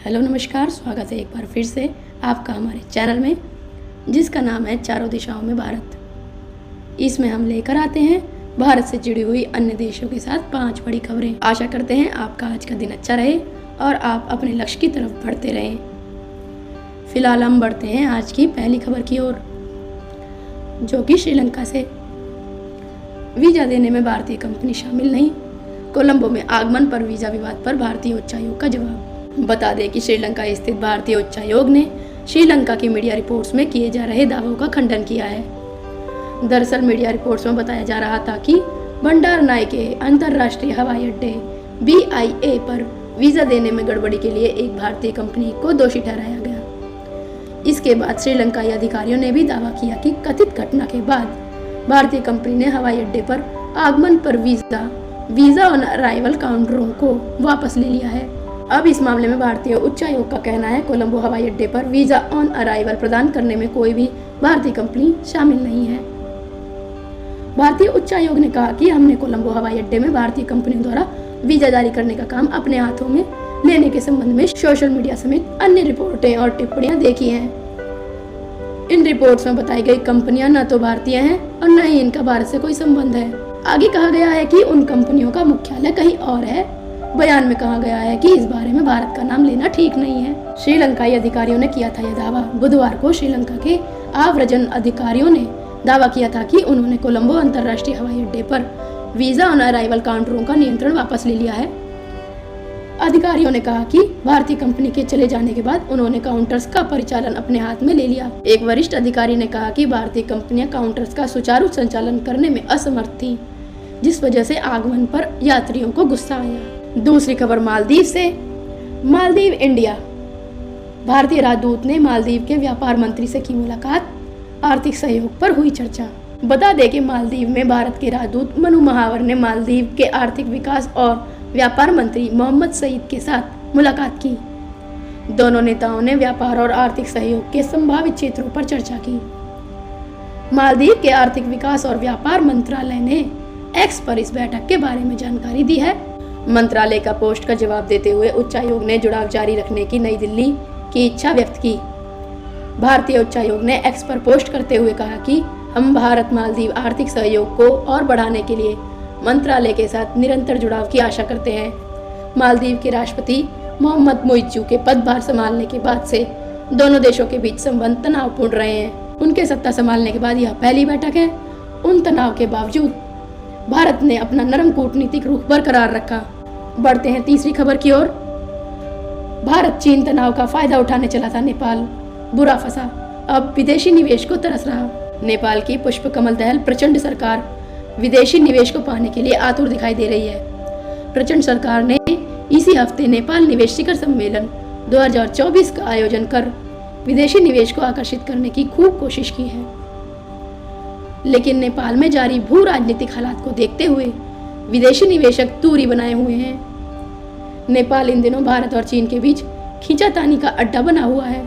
Hello नमस्कार, स्वागत है एक बार फिर से आपका हमारे चैनल में, जिसका नाम है चारों दिशाओं में भारत। इसमें हम लेकर आते हैं भारत से जुड़ी हुई अन्य देशों के साथ 5 बड़ी खबरें। आशा करते हैं आपका आज का दिन अच्छा रहे और आप अपने लक्ष्य की तरफ बढ़ते रहें। फिलहाल हम बढ़ते हैं आज की पहली खबर की ओर, जो कि श्रीलंका से। वीजा देने में भारतीय कंपनी शामिल नहीं, कोलंबो में आगमन पर वीजा विवाद पर भारतीय उच्चायोग का जवाब। बता दें कि श्रीलंका स्थित भारतीय उच्चायोग ने श्रीलंका की मीडिया रिपोर्ट्स में किए जा रहे दावों का खंडन किया है। दरअसल मीडिया रिपोर्ट्स में बताया जा रहा था कि बंडारनायके अंतर्राष्ट्रीय हवाई अड्डे BIA पर वीजा देने में गड़बड़ी के लिए एक भारतीय कंपनी को दोषी ठहराया गया। इसके बाद श्रीलंकाई अधिकारियों ने भी दावा किया कि कथित घटना के बाद भारतीय कंपनी ने हवाई अड्डे पर आगमन पर वीजा ऑन अराइवल काउंटरों को वापस ले लिया है। अब इस मामले में भारतीय उच्चायोग का कहना है कोलंबो हवाई अड्डे पर वीजा ऑन अराइवल प्रदान करने में कोई भी भारतीय कंपनी शामिल नहीं है। भारतीय उच्चायोग ने कहा कि हमने कोलंबो हवाई अड्डे में भारतीय कंपनियों द्वारा वीजा जारी करने का काम अपने हाथों में लेने के संबंध में सोशल मीडिया समेत अन्य रिपोर्टें और टिप्पणियां देखी हैं। इन रिपोर्ट्स में बताई गई कंपनियां न तो भारतीय हैं और न ही इनका भारत से कोई संबंध है। आगे कहा गया है कि उन कंपनियों का मुख्यालय कहीं और है। बयान में कहा गया है कि इस बारे में भारत का नाम लेना ठीक नहीं है। श्रीलंकाई अधिकारियों ने किया था यह दावा। बुधवार को श्रीलंका के आव्रजन अधिकारियों ने दावा किया था कि उन्होंने कोलंबो अंतर्राष्ट्रीय हवाई अड्डे पर वीजा ऑन अराइवल काउंटरों का नियंत्रण वापस ले लिया है। अधिकारियों ने कहा कि भारतीय कंपनी के चले जाने के बाद उन्होंने काउंटर्स का परिचालन अपने हाथ में ले लिया। एक वरिष्ठ अधिकारी ने कहा कि भारतीय कंपनियां काउंटर्स का सुचारू संचालन करने में असमर्थ थी, जिस वजह से आगमन पर यात्रियों को गुस्सा आया। दूसरी खबर मालदीव से। मालदीव इंडिया। भारतीय राजदूत ने मालदीव के व्यापार मंत्री से की मुलाकात, आर्थिक सहयोग पर हुई चर्चा। बता दें कि मालदीव में भारत के राजदूत मनु महावर ने मालदीव के आर्थिक विकास और व्यापार मंत्री मोहम्मद सईद के साथ मुलाकात की। दोनों नेताओं ने व्यापार और आर्थिक सहयोग के संभावित क्षेत्रों पर चर्चा की। मालदीव के आर्थिक विकास और व्यापार मंत्रालय ने एक्स पर इस बैठक के बारे में जानकारी दी है। मंत्रालय का पोस्ट का जवाब देते हुए उच्चायोग ने जुड़ाव जारी रखने की नई दिल्ली की इच्छा व्यक्त की। भारतीय उच्चायोग ने एक्स पर पोस्ट करते हुए कहा कि हम भारत मालदीव आर्थिक सहयोग को और बढ़ाने के लिए मंत्रालय के साथ निरंतर जुड़ाव की आशा करते हैं। मालदीव के राष्ट्रपति मोहम्मद मुइज्जू के पदभार संभालने के बाद से दोनों देशों के बीच संबंध तनावपूर्ण रहे हैं। उनके सत्ता संभालने के बाद यह पहली बैठक है। उन तनाव के बावजूद भारत ने अपना नरम कूटनीतिक रुख बरकरार रखा। बढ़ते हैं तीसरी खबर की ओर। भारत चीन तनाव का फायदा उठाने चला था नेपाल, बुरा फंसा, अब विदेशी निवेश को तरस रहा। नेपाल की पुष्प कमल दहल प्रचंड सरकार विदेशी निवेश को पाने के लिए आतुर दिखाई दे रही है। प्रचंड सरकार ने इसी हफ्ते नेपाल निवेश शिखर सम्मेलन 2024 का आयोजन कर विदेशी निवेश को आकर्षित करने की खूब कोशिश की है, लेकिन नेपाल में जारी भू राजनीतिक हालात को देखते हुए विदेशी निवेशक दूरी बनाए हुए हैं। नेपाल इन दिनों भारत और चीन के बीच खींचातानी का अड्डा बना हुआ है।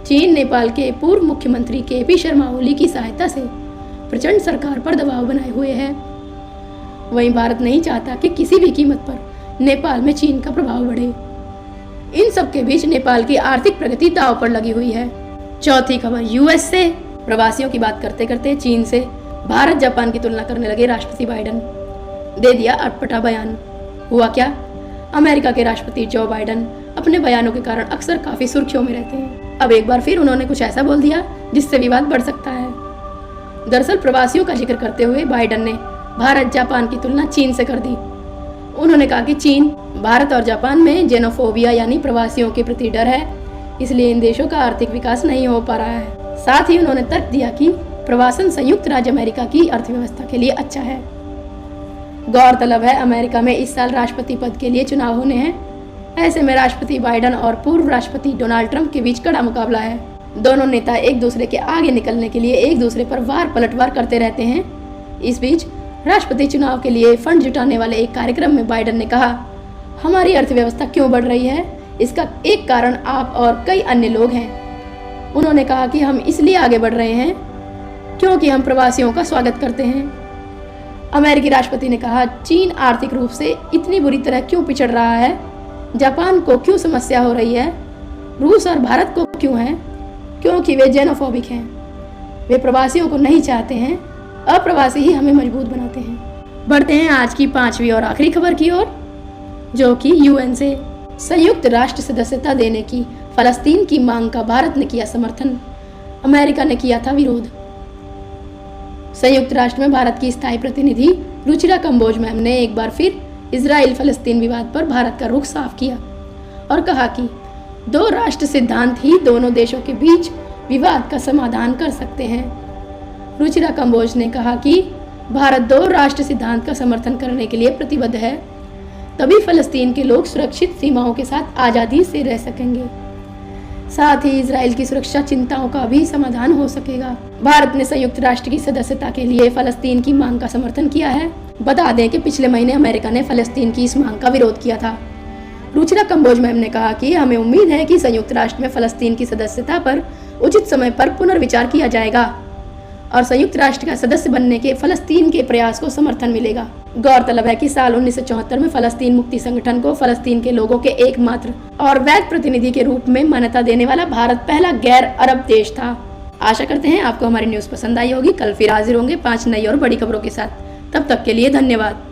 चीन नेपाल के पूर्व मुख्यमंत्री KP शर्मा ओली की सहायता से प्रचंड सरकार पर दबाव बनाए हुए है। वहीं भारत नहीं चाहता कि किसी भी कीमत पर नेपाल में चीन का प्रभाव बढ़े। इन सब के बीच नेपाल की आर्थिक प्रगति दांव पर लगी हुई है। चौथी खबर US से। प्रवासियों की बात करते करते चीन से भारत जापान की तुलना करने लगे राष्ट्रपति बाइडन। दे दिया अटपटा बयान। हुआ क्या? अमेरिका के राष्ट्रपति जो बाइडन अपने बयानों के कारण अक्सर काफी सुर्खियों में रहते हैं। अब एक बार फिर उन्होंने कुछ ऐसा बोल दिया जिससे विवाद बढ़ सकता है। दरअसल प्रवासियों का जिक्र करते हुए बाइडन ने भारत जापान की तुलना चीन से कर दी। उन्होंने कहा कि चीन, भारत और जापान में जेनोफोबिया यानी प्रवासियों के प्रति डर है, इसलिए इन देशों का आर्थिक विकास नहीं हो पा रहा है। साथ ही उन्होंने तर्क दिया कि प्रवासन संयुक्त राज्य अमेरिका की अर्थव्यवस्था के लिए अच्छा है। गौरतलब है अमेरिका में इस साल राष्ट्रपति पद के लिए चुनाव होने हैं। ऐसे में राष्ट्रपति बाइडन और पूर्व राष्ट्रपति डोनाल्ड ट्रंप के बीच कड़ा मुकाबला है। दोनों नेता एक दूसरे के आगे निकलने के लिए एक दूसरे पर वार पलटवार करते रहते हैं। इस बीच राष्ट्रपति चुनाव के लिए फंड जुटाने वाले एक कार्यक्रम में बाइडन ने कहा, हमारी अर्थव्यवस्था क्यों बढ़ रही है, इसका एक कारण आप और कई अन्य लोग हैं। उन्होंने कहा कि हम इसलिए आगे बढ़ रहे हैं क्योंकि हम प्रवासियों का स्वागत करते हैं। अमेरिकी राष्ट्रपति ने कहा, चीन आर्थिक रूप से इतनी बुरी तरह क्यों पिछड़ रहा है, जापान को क्यों समस्या हो रही है? रूस और भारत को क्यों है? क्योंकि वे जेनोफोबिक हैं। वे प्रवासियों को नहीं चाहते हैं। अप्रवासी ही हमें मजबूत बनाते हैं। बढ़ते हैं आज की 5वीं और आखिरी खबर की ओर, जो कि यूएन से संयुक्त राष्ट्र सदस्यता देने की फलस्तीन की मांग का भारत ने किया समर्थन, अमेरिका ने किया था विरोध। संयुक्त राष्ट्र में भारत की स्थायी प्रतिनिधि रुचिरा कंबोज मैम ने एक बार फिर इजराइल फलस्तीन विवाद पर भारत का रुख साफ किया और कहा कि 2 राष्ट्र सिद्धांत ही दोनों देशों के बीच विवाद का समाधान कर सकते हैं। रुचिरा कंबोज ने कहा कि भारत 2 राष्ट्र सिद्धांत का समर्थन करने के लिए प्रतिबद्ध है, तभी फलस्तीन के लोग सुरक्षित सीमाओं के साथ आज़ादी से रह सकेंगे। साथ ही इजराइल की सुरक्षा चिंताओं का भी समाधान हो सकेगा। भारत ने संयुक्त राष्ट्र की सदस्यता के लिए फलस्तीन की मांग का समर्थन किया है। बता दें कि पिछले महीने अमेरिका ने फलस्तीन की इस मांग का विरोध किया था। रुचिरा कंबोज मैम ने कहा कि हमें उम्मीद है कि संयुक्त राष्ट्र में फलस्तीन की सदस्यता पर उचित समय पर पुनर्विचार किया जाएगा और संयुक्त राष्ट्र का सदस्य बनने के फलस्तीन के प्रयास को समर्थन मिलेगा। गौरतलब है कि साल 1974 में फलस्तीन मुक्ति संगठन को फलस्तीन के लोगों के एकमात्र और वैध प्रतिनिधि के रूप में मान्यता देने वाला भारत पहला गैर अरब देश था। आशा करते हैं आपको हमारी न्यूज़ पसंद आई होगी। कल फिर हाजिर होंगे 5 नई और बड़ी खबरों के साथ। तब तक के लिए धन्यवाद।